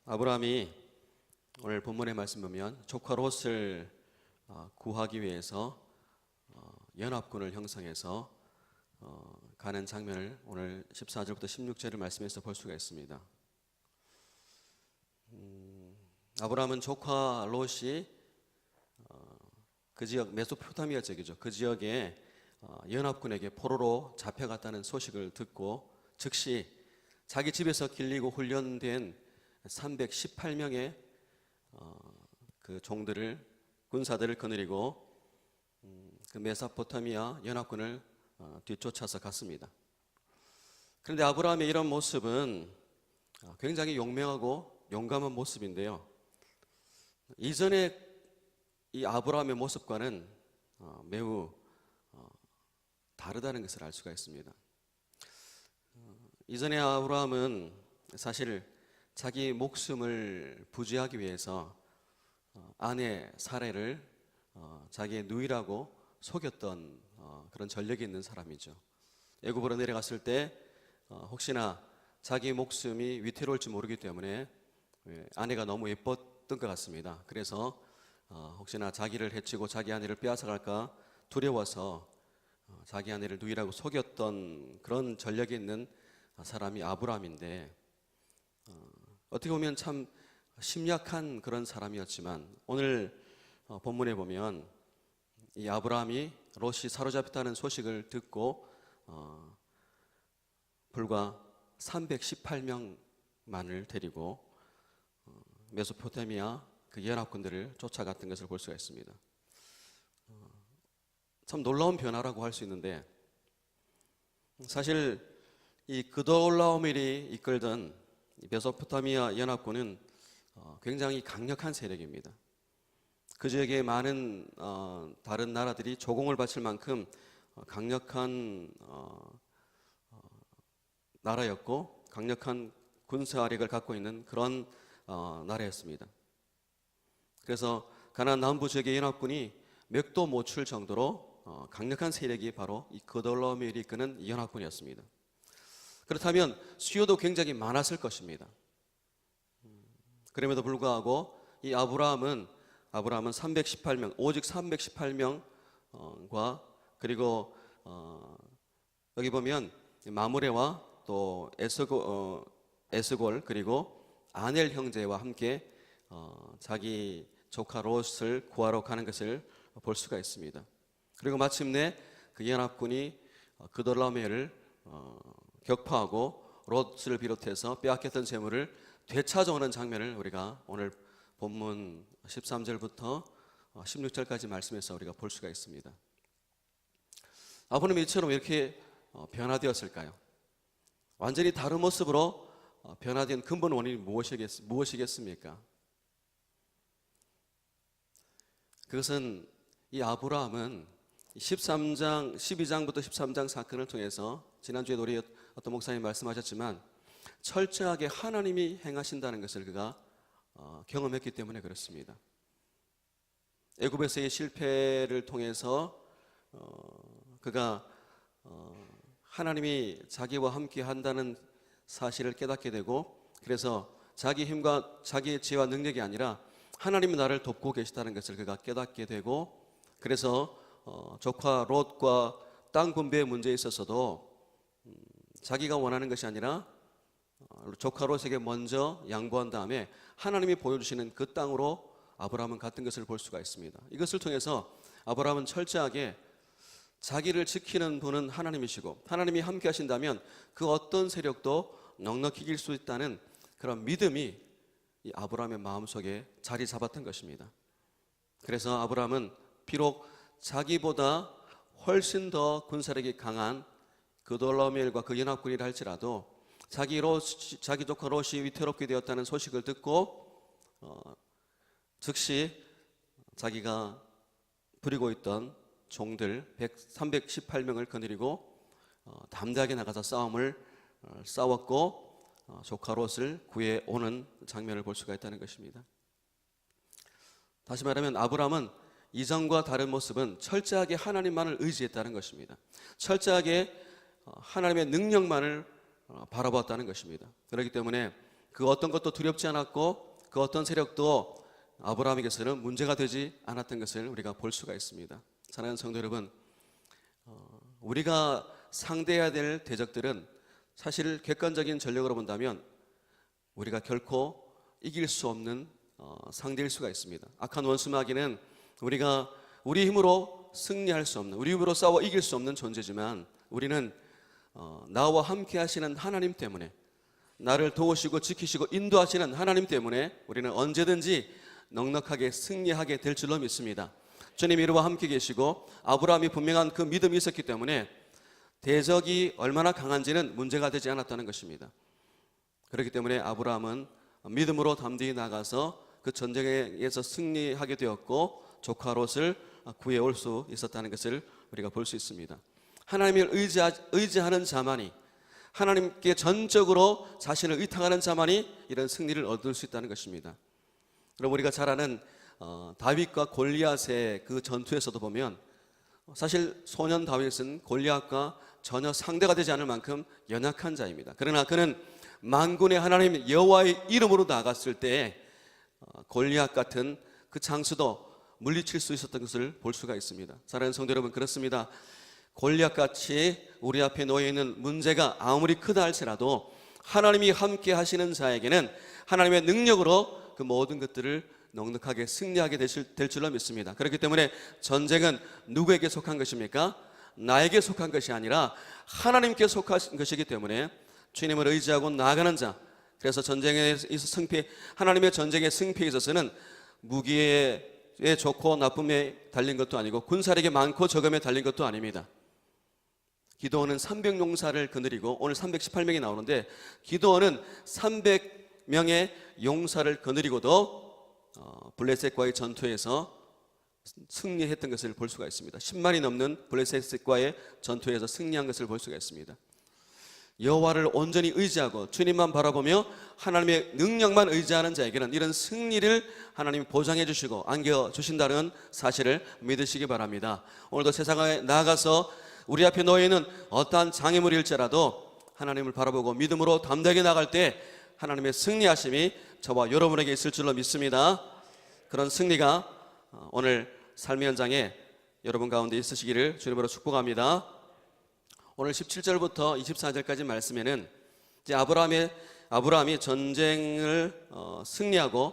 아브라함이 오늘 본문의 말씀 보면 조카 롯을 구하기 위해서 연합군을 형성해서 가는 장면을 오늘 14절부터 16절의 말씀에서 볼 수가 있습니다. 아브라함은 조카 롯이 그 지역 메소포타미아 지역이죠. 그 지역에 연합군에게 포로로 잡혀갔다는 소식을 듣고 즉시 자기 집에서 길리고 훈련된 318명의 그 종들을 군사들을 거느리고 그 메소포타미아 연합군을 뒤쫓아서 갔습니다. 그런데 아브라함의 이런 모습은 굉장히 용맹하고 용감한 모습인데요. 이전에 이 아브라함의 모습과는 매우 다르다는 것을 알 수가 있습니다. 이전에 아브라함은 사실 자기 목숨을 부지하기 위해서 아내 사레를 자기의 누이라고 속였던 그런 전력이 있는 사람이죠. 애굽으로 내려갔을 때 혹시나 자기 목숨이 위태로울지 모르기 때문에 아내가 너무 예뻤던 것 같습니다. 그래서 혹시나 자기를 해치고 자기 아내를 빼앗아갈까 두려워서 자기 아내를 누이라고 속였던 그런 전력이 있는 사람이 아브라함인데, 어떻게 보면 참 심약한 그런 사람이었지만 오늘 본문에 보면 이 아브라함이 롯이 사로잡혔다는 소식을 듣고 불과 318명만을 데리고 메소포타미아 그 연합군들을 쫓아갔던 것을 볼 수가 있습니다. 참 놀라운 변화라고 할 수 있는데, 사실 이 그돌라오멜이 이끌던 메소포타미아 연합군은 굉장히 강력한 세력입니다. 그 지역에 많은 다른 나라들이 조공을 바칠 만큼 강력한 나라였고 강력한 군사력을 갖고 있는 그런 나라였습니다. 그래서 가나안 남부 지역의 연합군이 맥도 못 출 정도로 강력한 세력이 바로 이 그돌라오멜이 이끄는 이 연합군이었습니다. 그렇다면 수요도 굉장히 많았을 것입니다. 그럼에도 불구하고 이 아브라함은 318명, 오직 318명과 그리고 여기 보면 마므레와 또 에스골 그리고 아넬 형제와 함께 자기 조카 롯을 구하러 가는 것을 볼 수가 있습니다. 그리고 마침내 그 연합군이 그돌라오멜을 격파하고 롯을 비롯해서 빼앗겼던 재물을 되찾아오는 장면을 우리가 오늘 본문 13절부터 16절까지 말씀에서 우리가 볼 수가 있습니다. 아브라함이 이처럼 이렇게 변화되었을까요? 완전히 다른 모습으로 변화된 근본 원인이 무엇이겠습니까? 그것은 이 아브라함은 12장부터 13장 사건을 통해서 지난주에 우리 어떤 목사님이 말씀하셨지만 철저하게 하나님이 행하신다는 것을 그가 경험했기 때문에 그렇습니다. 애굽에서의 실패를 통해서 그가 하나님이 자기와 함께 한다는 사실을 깨닫게 되고, 그래서 자기 힘과 자기의 지혜와 능력이 아니라 하나님이 나를 돕고 계시다는 것을 그가 깨닫게 되고, 그래서 조카 롯과 땅 분배의 문제에 있어서도 자기가 원하는 것이 아니라 조카 롯에게 먼저 양보한 다음에 하나님이 보여주시는 그 땅으로 아브라함은 갔던 것을 볼 수가 있습니다. 이것을 통해서 아브라함은 철저하게 자기를 지키는 분은 하나님이시고 하나님이 함께 하신다면 그 어떤 세력도 넉넉히 이길 수 있다는 그런 믿음이 이 아브라함의 마음속에 자리 잡았던 것입니다. 그래서 아브라함은 비록 자기보다 훨씬 더 군사력이 강한 그돌라오멜과 그 연합군이라 할지라도 자기 조카 롯이 위태롭게 되었다는 소식을 듣고 즉시 자기가 부리고 있던 종들 318명을 거느리고 담대하게 나가서 싸움을 싸웠고 조카 롯을 구해오는 장면을 볼 수가 있다는 것입니다. 다시 말하면 아브라함은 이전과 다른 모습은 철저하게 하나님만을 의지했다는 것입니다. 철저하게 하나님의 능력만을 바라보았다는 것입니다. 그렇기 때문에 그 어떤 것도 두렵지 않았고 그 어떤 세력도 아브라함에게서는 문제가 되지 않았던 것을 우리가 볼 수가 있습니다. 사랑하는 성도 여러분, 우리가 상대해야 될 대적들은 사실 객관적인 전력으로 본다면 우리가 결코 이길 수 없는 상대일 수가 있습니다. 악한 원수 마귀는 우리가 우리 힘으로 승리할 수 없는, 우리 힘으로 싸워 이길 수 없는 존재지만 우리는 나와 함께 하시는 하나님 때문에, 나를 도우시고 지키시고 인도하시는 하나님 때문에 우리는 언제든지 넉넉하게 승리하게 될 줄로 믿습니다. 주님이 이와 함께 계시고 아브라함이 분명한 그 믿음이 있었기 때문에 대적이 얼마나 강한지는 문제가 되지 않았다는 것입니다. 그렇기 때문에 아브라함은 믿음으로 담대히 나가서 그 전쟁에서 승리하게 되었고 조카 롯을 구해올 수 있었다는 것을 우리가 볼 수 있습니다. 하나님을 의지하는 자만이, 하나님께 전적으로 자신을 의탁하는 자만이 이런 승리를 얻을 수 있다는 것입니다. 그럼 우리가 잘 아는 다윗과 골리앗의 그 전투에서도 보면 사실 소년 다윗은 골리앗과 전혀 상대가 되지 않을 만큼 연약한 자입니다. 그러나 그는 만군의 하나님 여호와의 이름으로 나갔을 때 골리앗 같은 그 장수도 물리칠 수 있었던 것을 볼 수가 있습니다. 사랑하는 성도 여러분, 그렇습니다. 골리앗같이 우리 앞에 놓여 있는 문제가 아무리 크다 할지라도 하나님이 함께 하시는 자에게는 하나님의 능력으로 그 모든 것들을 넉넉하게 승리하게 될 줄로 믿습니다. 그렇기 때문에 전쟁은 누구에게 속한 것입니까? 나에게 속한 것이 아니라 하나님께 속한 것이기 때문에 주님을 의지하고 나아가는 자, 그래서 전쟁에 승패, 하나님의 전쟁의 승패에 있어서는 무기에 좋고 나쁨에 달린 것도 아니고 군사력이 많고 적음에 달린 것도 아닙니다. 기드온은 300용사를 거느리고, 오늘 318명이 나오는데 기드온은 300명의 용사를 거느리고도 블레셋과의 전투에서 승리했던 것을 볼 수가 있습니다. 10만이 넘는 블레셋과의 전투에서 승리한 것을 볼 수가 있습니다. 여호와를 온전히 의지하고 주님만 바라보며 하나님의 능력만 의지하는 자에게는 이런 승리를 하나님이 보장해 주시고 안겨 주신다는 사실을 믿으시기 바랍니다. 오늘도 세상에 나가서 우리 앞에 놓여 있는 어떠한 장애물일지라도 하나님을 바라보고 믿음으로 담대하게 나갈 때 하나님의 승리하심이 저와 여러분에게 있을 줄로 믿습니다. 그런 승리가 오늘 삶의 현장에 여러분 가운데 있으시기를 주님으로 축복합니다. 오늘 17절부터 24절까지 말씀에는 이제 아브라함이 전쟁을 승리하고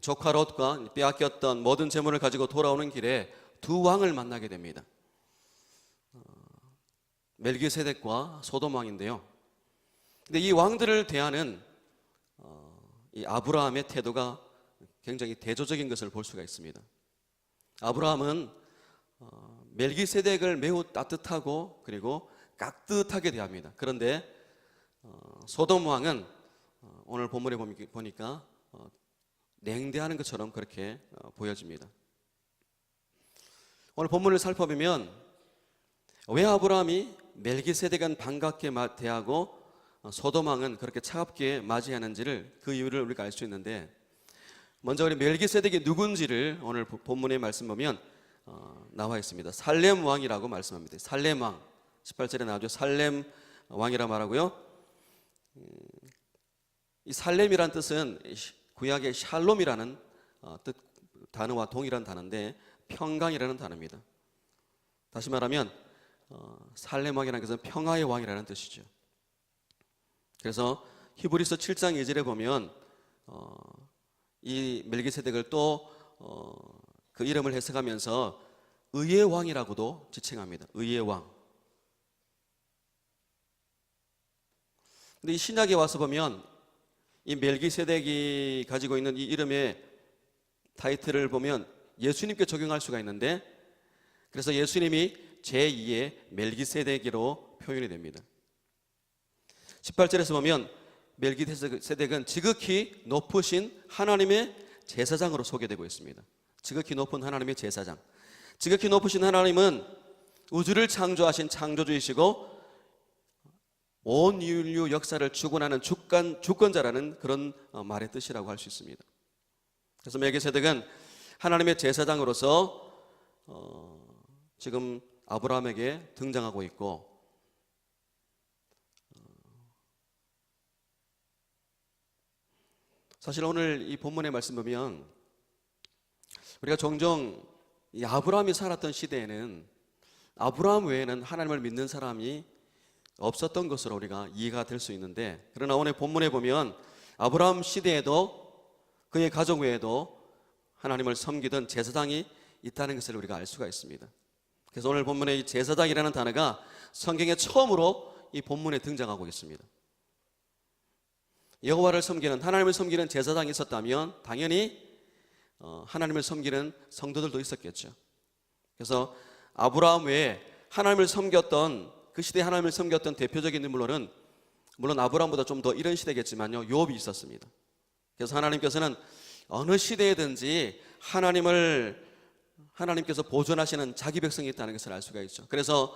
조카 롯과 빼앗겼던 모든 재물을 가지고 돌아오는 길에 두 왕을 만나게 됩니다. 멜기세덱과 소돔 왕인데요. 근데 이 왕들을 대하는 이 아브라함의 태도가 굉장히 대조적인 것을 볼 수가 있습니다. 아브라함은 멜기세덱을 매우 따뜻하고 그리고 깍듯하게 대합니다. 그런데 소돔 왕은 오늘 본문에 보니까 냉대하는 것처럼 그렇게 보여집니다. 오늘 본문을 살펴보면 왜 아브라함이 멜기세덱은 반갑게 대하고 소돔 왕은 그렇게 차갑게 맞이하는지를, 그 이유를 우리가 알 수 있는데, 먼저 우리 멜기세덱이 누군지를 오늘 본문의 말씀 보면 나와 있습니다. 살렘 왕이라고 말씀합니다. 살렘 왕, 18절에 나오죠. 살렘 왕이라 말하고요. 이 살렘이란 뜻은 구약의 샬롬이라는 뜻 단어와 동일한 단어인데 평강이라는 단어입니다. 다시 말하면 살렘 왕이라는 것은 평화의 왕이라는 뜻이죠. 그래서 히브리서 7장 2절에 보면 이 멜기세덱을 또 그 이름을 해석하면서 의의 왕이라고도 지칭합니다. 의의 왕. 근데 이 신약에 와서 보면 이 멜기세덱이 가지고 있는 이 이름의 타이틀을 보면 예수님께 적용할 수가 있는데, 그래서 예수님이 제2의 멜기세덱으로 표현이 됩니다. 18절에서 보면 멜기세덱은 지극히 높으신 하나님의 제사장으로 소개되고 있습니다. 지극히 높은 하나님의 제사장. 지극히 높으신 하나님은 우주를 창조하신 창조주이시고 온 인류 역사를 주관하는 주권자라는 그런 말의 뜻이라고 할 수 있습니다. 그래서 멜기세덱은 하나님의 제사장으로서 지금 아브라함에게 등장하고 있고, 사실 오늘 이 본문의 말씀 보면 우리가 종종 이 아브라함이 살았던 시대에는 아브라함 외에는 하나님을 믿는 사람이 없었던 것으로 우리가 이해가 될 수 있는데, 그러나 오늘 본문에 보면 아브라함 시대에도 그의 가족 외에도 하나님을 섬기던 제사장이 있다는 것을 우리가 알 수가 있습니다. 그래서 오늘 본문의 이 제사장이라는 단어가 성경에 처음으로 이 본문에 등장하고 있습니다. 여호와를 섬기는, 하나님을 섬기는 제사장이 있었다면 당연히 하나님을 섬기는 성도들도 있었겠죠. 그래서 아브라함 외에 하나님을 섬겼던, 그 시대에 하나님을 섬겼던 대표적인 인물로는 물론 아브라함보다 좀 더 이른 시대겠지만요, 욥이 있었습니다. 그래서 하나님께서는 어느 시대에든지 하나님께서 보존하시는 자기 백성이 있다는 것을 알 수가 있죠. 그래서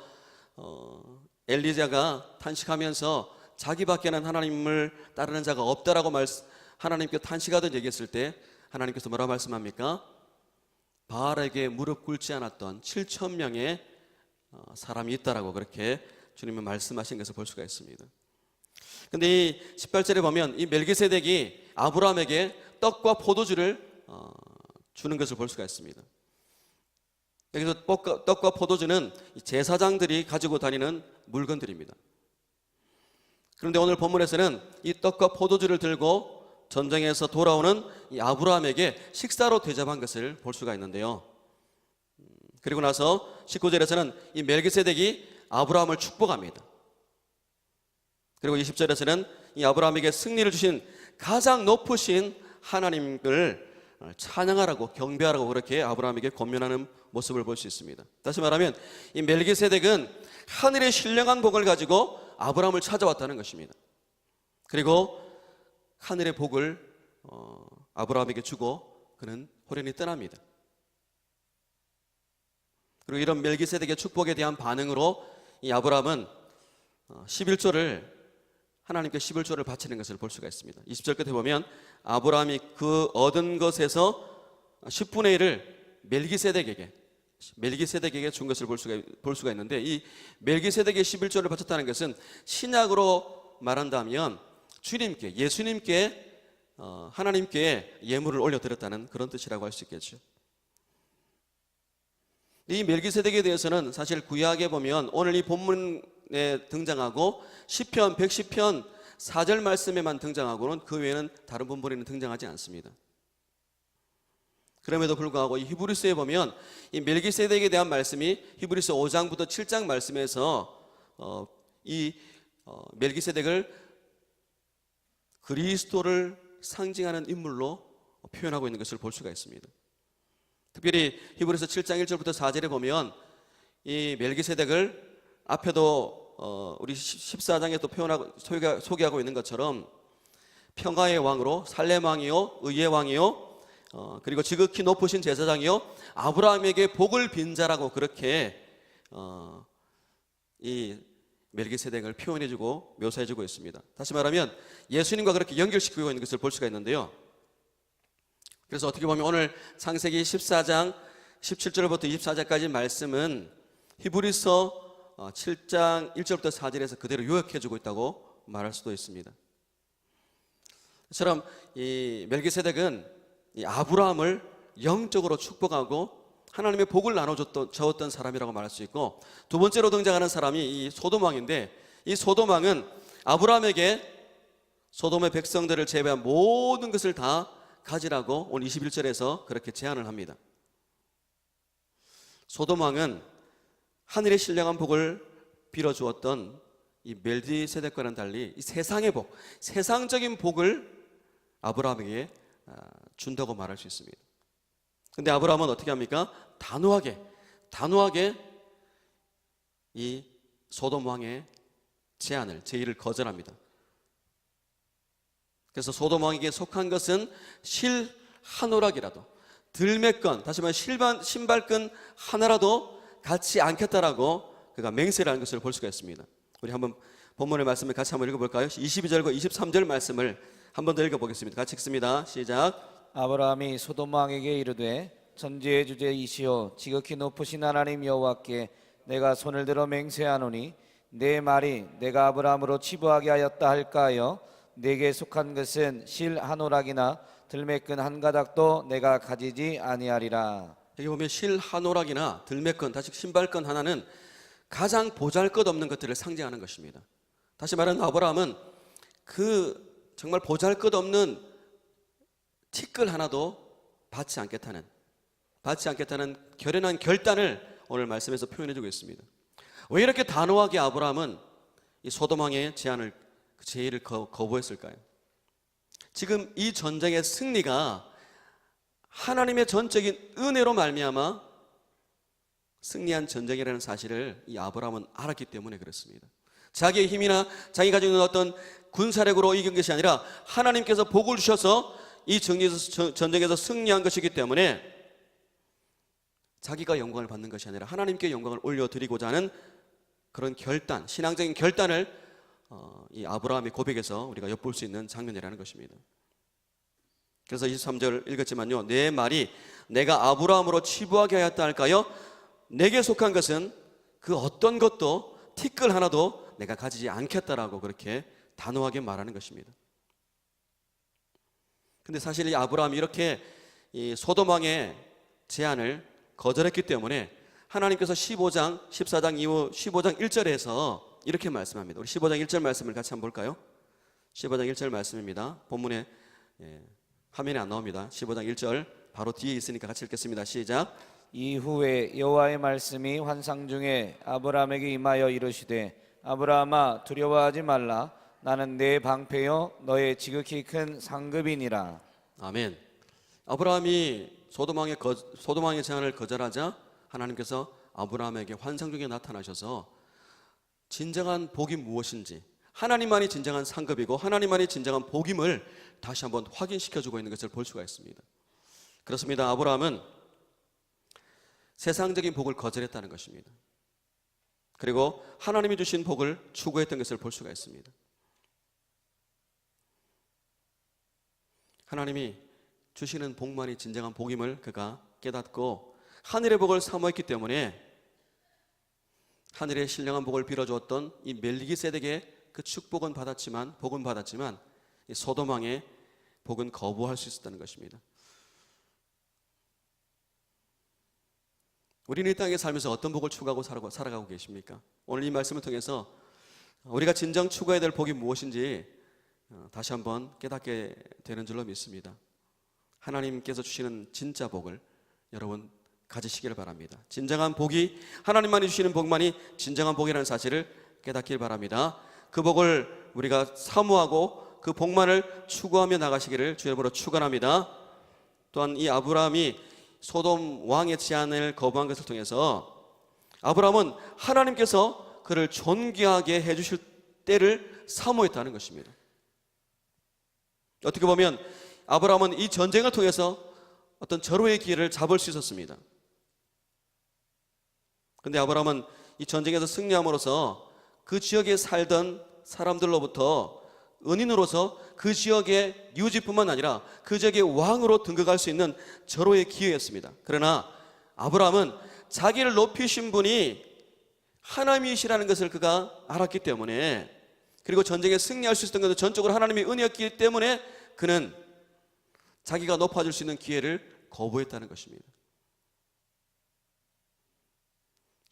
엘리야가 탄식하면서 자기밖에는 하나님을 따르는 자가 없다라고 하나님께 탄식하던 얘기했을 때 하나님께서 뭐라 말씀합니까? 바알에게 무릎 꿇지 않았던 7,000명의 사람이 있다라고 그렇게 주님은 말씀하신 것을 볼 수가 있습니다. 근데 이 18절에 보면 이 멜기세덱이 아브라함에게 떡과 포도주를 주는 것을 볼 수가 있습니다. 여기서 떡과 포도주는 제사장들이 가지고 다니는 물건들입니다. 그런데 오늘 본문에서는 이 떡과 포도주를 들고 전쟁에서 돌아오는 이 아브라함에게 식사로 대접한 것을 볼 수가 있는데요. 그리고 나서 19절에서는 이 멜기세덱이 아브라함을 축복합니다. 그리고 20절에서는 이 아브라함에게 승리를 주신 가장 높으신 하나님을 찬양하라고, 경배하라고 그렇게 아브라함에게 권면하는 모습을 볼 수 있습니다. 다시 말하면 이 멜기세덱은 하늘의 신령한 복을 가지고 아브라함을 찾아왔다는 것입니다. 그리고 하늘의 복을 아브라함에게 주고 그는 호련히 떠납니다. 그리고 이런 멜기세덱의 축복에 대한 반응으로 이 아브라함은 11조를 하나님께 11조를 바치는 것을 볼 수가 있습니다. 20절 끝에 보면 아브라함이 그 얻은 것에서 10분의 1을 멜기세덱에게 준 것을 볼 수가 있는데, 이 멜기세덱의 11조를 바쳤다는 것은 신약으로 말한다면 주님께, 예수님께, 하나님께 예물을 올려드렸다는 그런 뜻이라고 할 수 있겠죠. 이 멜기세덱에 대해서는 사실 구약에 보면 오늘 이 본문에 등장하고 시편 110편 4절 말씀에만 등장하고는 그 외에는 다른 본문에는 등장하지 않습니다. 그럼에도 불구하고 이 히브리서에 보면 이 멜기세덱에 대한 말씀이 히브리서 5장부터 7장 말씀에서 멜기세덱을 그리스도를 상징하는 인물로 표현하고 있는 것을 볼 수가 있습니다. 특별히 히브리서 7장 1절부터 4절에 보면 이 멜기세덱을 앞에도 우리 14장에 또 소개하고 있는 것처럼 평화의 왕으로, 살렘 왕이요, 의의 왕이요, 그리고 지극히 높으신 제사장이요, 아브라함에게 복을 빈 자라고 그렇게 이 멜기세덱을 표현해주고 묘사해주고 있습니다. 다시 말하면 예수님과 그렇게 연결시키고 있는 것을 볼 수가 있는데요. 그래서 어떻게 보면 오늘 창세기 14장 17절부터 24절까지 말씀은 히브리서 7장 1절부터 4절에서 그대로 요약해주고 있다고 말할 수도 있습니다. 이처럼 이 멜기세덱은 이 아브라함을 영적으로 축복하고 하나님의 복을 나눠줬던 사람이라고 말할 수 있고, 두 번째로 등장하는 사람이 이 소돔 왕인데, 이 소돔 왕은 아브라함에게 소돔의 백성들을 제외한 모든 것을 다 가지라고 오늘 21절에서 그렇게 제안을 합니다. 소돔 왕은 하늘의 신령한 복을 빌어주었던 이 멜기세덱과는 달리 이 세상의 복, 세상적인 복을 아브라함에게 준다고 말할 수 있습니다. 근데 아브라함은 어떻게 합니까? 단호하게 이 소돔 왕의 제의를 거절합니다. 그래서 소돔 왕에게 속한 것은 실 한 오락이라도, 들매건, 다시 말하면 신발끈 하나라도 갖지 않겠다라고 그가 맹세를 한 것을 볼 수가 있습니다. 우리 한번 본문의 말씀을 같이 한번 읽어볼까요? 22절과 23절 말씀을 한 번 더 읽어보겠습니다. 같이 읽습니다. 시작. 아브라함이 소돔 왕에게 이르되 천지의 주제이시오 지극히 높으신 하나님 여호와께 내가 손을 들어 맹세하노니 내 말이 내가 아브라함으로 치부하게 하였다 할까하여 내게 속한 것은 실 한 오락이나 들매끈 한 가닥도 내가 가지지 아니하리라. 여기 보면 실 한 오락이나 들매끈, 다시 신발끈 하나는 가장 보잘것없는 것들을 상징하는 것입니다. 다시 말하면 아브라함은 그 정말 보잘것없는 티끌 하나도 받지 않겠다는 결연한 결단을 오늘 말씀에서 표현해주고 있습니다. 왜 이렇게 단호하게 아브라함은 이 소돔 왕의 제의를 거부했을까요? 지금 이 전쟁의 승리가 하나님의 전적인 은혜로 말미암아 승리한 전쟁이라는 사실을 이 아브라함은 알았기 때문에 그렇습니다. 자기의 힘이나 자기 가지고 있는 어떤 군사력으로 이긴 것이 아니라 하나님께서 복을 주셔서 이 전쟁에서 승리한 것이기 때문에 자기가 영광을 받는 것이 아니라 하나님께 영광을 올려드리고자 하는 그런 결단, 신앙적인 결단을 이 아브라함의 고백에서 우리가 엿볼 수 있는 장면이라는 것입니다. 그래서 23절 읽었지만요, 내 말이 내가 아브라함으로 치부하게 하였다 할까요? 내게 속한 것은 그 어떤 것도 티끌 하나도 내가 가지지 않겠다라고 그렇게 단호하게 말하는 것입니다. 근데 사실 이 아브라함이 이렇게 이 소돔 왕의 제안을 거절했기 때문에 하나님께서 14장 이후 15장 1절에서 이렇게 말씀합니다. 우리 15장 1절 말씀을 같이 한번 볼까요? 15장 1절 말씀입니다. 본문에 화면에 안 나옵니다. 15장 1절 바로 뒤에 있으니까 같이 읽겠습니다. 시작. 이후에 여호와의 말씀이 환상 중에 아브라함에게 임하여 이르시되 아브라함아 두려워하지 말라. 나는 내 방패요 너의 지극히 큰 상급이니라. 아멘. 아브라함이 소돔 왕의 제안을 거절하자 하나님께서 아브라함에게 환상 중에 나타나셔서 진정한 복이 무엇인지, 하나님만이 진정한 상급이고 하나님만이 진정한 복임을 다시 한번 확인시켜주고 있는 것을 볼 수가 있습니다. 그렇습니다. 아브라함은 세상적인 복을 거절했다는 것입니다. 그리고 하나님이 주신 복을 추구했던 것을 볼 수가 있습니다. 하나님이 주시는 복만이 진정한 복임을 그가 깨닫고 하늘의 복을 사모했기 때문에 하늘의 신령한 복을 빌어주었던 이 멜기세덱의 그 축복은 받았지만 이 소돔 왕의 복은 거부할 수 있었다는 것입니다. 우리는 이 땅에 살면서 어떤 복을 추구하고 살아가고 계십니까? 오늘 이 말씀을 통해서 우리가 진정 추구해야 될 복이 무엇인지 다시 한번 깨닫게 되는 줄로 믿습니다. 하나님께서 주시는 진짜 복을 여러분 가지시기를 바랍니다. 진정한 복이 하나님만이 주시는 복만이 진정한 복이라는 사실을 깨닫길 바랍니다. 그 복을 우리가 사모하고 그 복만을 추구하며 나가시기를 주의 이름으로 축원합니다. 또한 이 아브라함이 소돔 왕의 제안을 거부한 것을 통해서 아브라함은 하나님께서 그를 존귀하게 해주실 때를 사모했다는 것입니다. 어떻게 보면 아브라함은 이 전쟁을 통해서 어떤 절호의 기회를 잡을 수 있었습니다. 그런데 아브라함은 이 전쟁에서 승리함으로써 그 지역에 살던 사람들로부터 은인으로서 그 지역의 유지뿐만 아니라 그 지역의 왕으로 등극할 수 있는 절호의 기회였습니다. 그러나 아브라함은 자기를 높이신 분이 하나님이시라는 것을 그가 알았기 때문에, 그리고 전쟁에 승리할 수 있었던 것은 전적으로 하나님의 은혜였기 때문에 그는 자기가 높아질 수 있는 기회를 거부했다는 것입니다.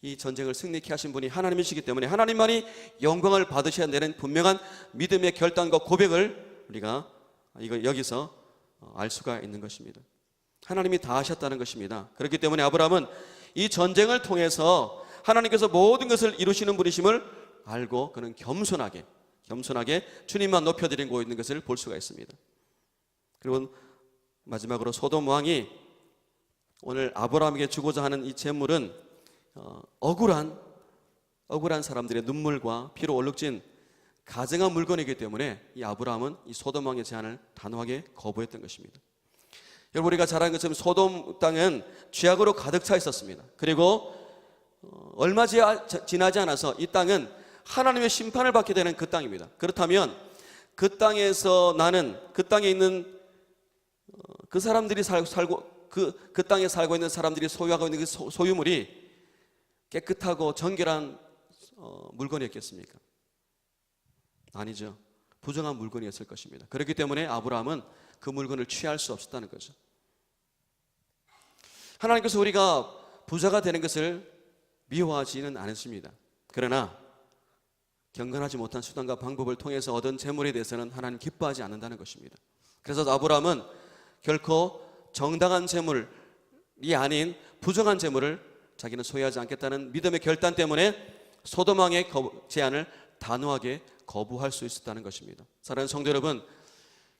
이 전쟁을 승리케 하신 분이 하나님이시기 때문에 하나님만이 영광을 받으셔야 되는 분명한 믿음의 결단과 고백을 우리가 여기서 알 수가 있는 것입니다. 하나님이 다 하셨다는 것입니다. 그렇기 때문에 아브라함은 이 전쟁을 통해서 하나님께서 모든 것을 이루시는 분이심을 알고 그는 겸손하게 주님만 높여드리고 있는 것을 볼 수가 있습니다. 그리고 마지막으로 소돔 왕이 오늘 아브라함에게 주고자 하는 이 재물은 억울한 사람들의 눈물과 피로 얼룩진 가증한 물건이기 때문에 이 아브라함은 이 소돔 왕의 제안을 단호하게 거부했던 것입니다. 여러분, 우리가 잘 아는 것처럼 소돔 땅은 죄악으로 가득 차 있었습니다. 그리고 얼마 지나지 않아서 이 땅은 하나님의 심판을 받게 되는 그 땅입니다. 그렇다면 그 땅에서 나는 그 땅에 있는 그 사람들이 살고 그 땅에 살고 있는 사람들이 소유하고 있는 그 소유물이 깨끗하고 정결한 물건이었겠습니까? 아니죠. 부정한 물건이었을 것입니다. 그렇기 때문에 아브라함은 그 물건을 취할 수 없었다는 거죠. 하나님께서 우리가 부자가 되는 것을 미워하지는 않으십니다. 그러나 경건하지 못한 수단과 방법을 통해서 얻은 재물에 대해서는 하나님 기뻐하지 않는다는 것입니다. 그래서 아브라함은 결코 정당한 재물이 아닌 부정한 재물을 자기는 소유하지 않겠다는 믿음의 결단 때문에 소돔 왕의 제안을 단호하게 거부할 수 있었다는 것입니다. 사랑하는 성도 여러분,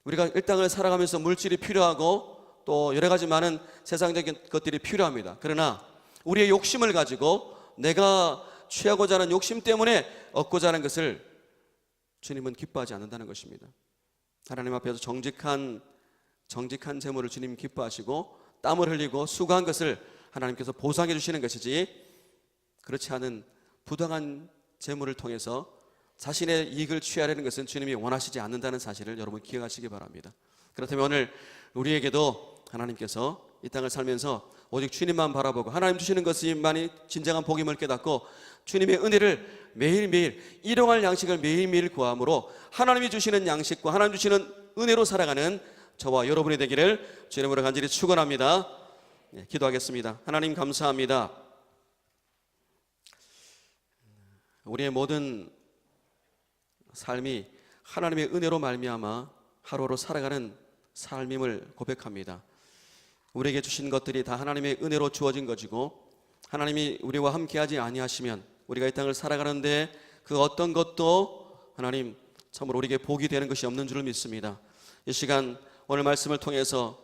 우리가 이 땅을 살아가면서 물질이 필요하고 또 여러 가지 많은 세상적인 것들이 필요합니다. 그러나 우리의 욕심을 가지고 내가 취하고자 하는 욕심 때문에 얻고자 하는 것을 주님은 기뻐하지 않는다는 것입니다. 하나님 앞에서 정직한 재물을 주님 기뻐하시고 땀을 흘리고 수고한 것을 하나님께서 보상해 주시는 것이지, 그렇지 않은 부당한 재물을 통해서 자신의 이익을 취하려는 것은 주님이 원하시지 않는다는 사실을 여러분 기억하시기 바랍니다. 그렇다면 오늘 우리에게도 하나님께서 이 땅을 살면서 오직 주님만 바라보고 하나님 주시는 것만이 진정한 복임을 깨닫고 주님의 은혜를 매일매일 일용할 양식을 매일매일 구함으로 하나님이 주시는 양식과 하나님 주시는 은혜로 살아가는 저와 여러분이 되기를 주님으로 간절히 축원합니다. 기도하겠습니다. 하나님 감사합니다. 우리의 모든 삶이 하나님의 은혜로 말미암아 하루하루 살아가는 삶임을 고백합니다. 우리에게 주신 것들이 다 하나님의 은혜로 주어진 것이고, 하나님이 우리와 함께하지 아니하시면 우리가 이 땅을 살아가는데 그 어떤 것도 하나님 참으로 우리에게 복이 되는 것이 없는 줄을 믿습니다. 이 시간 오늘 말씀을 통해서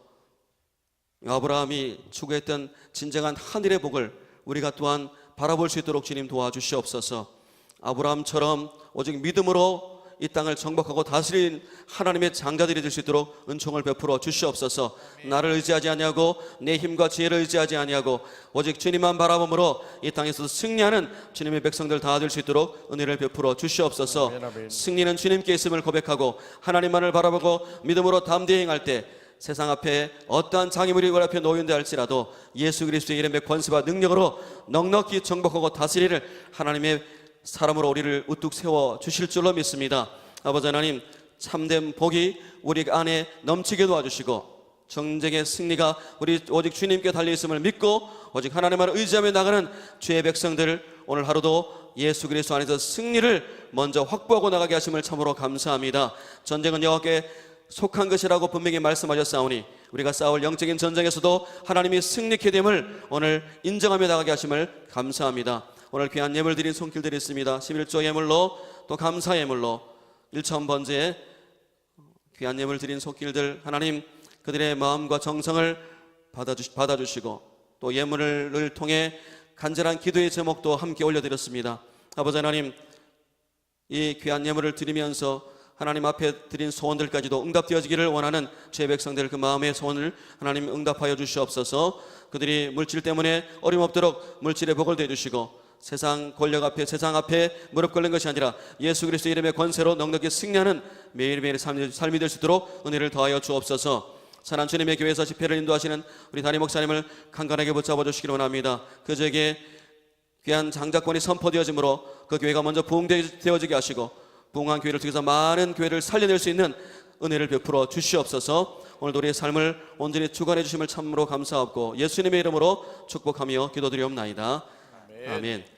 아브라함이 추구했던 진정한 하늘의 복을 우리가 또한 바라볼 수 있도록 주님 도와주시옵소서. 아브라함처럼 오직 믿음으로 이 땅을 정복하고 다스린 하나님의 장자들이 될 수 있도록 은총을 베풀어 주시옵소서. 나를 의지하지 아니하고 내 힘과 지혜를 의지하지 아니하고 오직 주님만 바라봄으로 이 땅에서 승리하는 주님의 백성들 다 될 수 있도록 은혜를 베풀어 주시옵소서. 승리는 주님께 있음을 고백하고 하나님만을 바라보고 믿음으로 담대히 행할 때 세상 앞에 어떠한 장애물이 우리 앞에 놓인다 할지라도 예수 그리스도의 이름의 권세와 능력으로 넉넉히 정복하고 다스리를 하나님의 사람으로 우리를 우뚝 세워 주실 줄로 믿습니다. 아버지 하나님, 참된 복이 우리 안에 넘치게 도와주시고 정쟁의 승리가 우리 오직 주님께 달려있음을 믿고 오직 하나님만 의지하며 나가는 주의 백성들, 오늘 하루도 예수 그리스도 안에서 승리를 먼저 확보하고 나가게 하심을 참으로 감사합니다. 전쟁은 여호와께 속한 것이라고 분명히 말씀하셨사오니 우리가 싸울 영적인 전쟁에서도 하나님이 승리케 됨을 오늘 인정하며 나가게 하심을 감사합니다. 오늘 귀한 예물 드린 손길들이 있습니다. 11조 예물로 또 감사 예물로 1,000번째 귀한 예물 드린 손길들, 하나님 그들의 마음과 정성을 받아주시고 또 예물을 통해 간절한 기도의 제목도 함께 올려드렸습니다. 아버지 하나님, 이 귀한 예물을 드리면서 하나님 앞에 드린 소원들까지도 응답되어지기를 원하는 주의 백성들 그 마음의 소원을 하나님 응답하여 주시옵소서. 그들이 물질 때문에 어림없도록 물질의 복을 대주시고 세상 권력 앞에 세상 앞에 무릎 꿇는 것이 아니라 예수 그리스도 이름의 권세로 넉넉히 승리하는 매일매일의 삶이 될 수 있도록 은혜를 더하여 주옵소서. 사랑하는 주님의 교회에서 집회를 인도하시는 우리 담임 목사님을 강건하게 붙잡아 주시기를 원합니다. 그저에게 귀한 장자권이 선포되어지므로 그 교회가 먼저 부흥되어지게 하시고 부흥한 교회를 통해서 많은 교회를 살려낼 수 있는 은혜를 베풀어 주시옵소서. 오늘도 우리의 삶을 온전히 주관해 주심을 참으로 감사하고 예수님의 이름으로 축복하며 기도드리옵나이다. 아멘.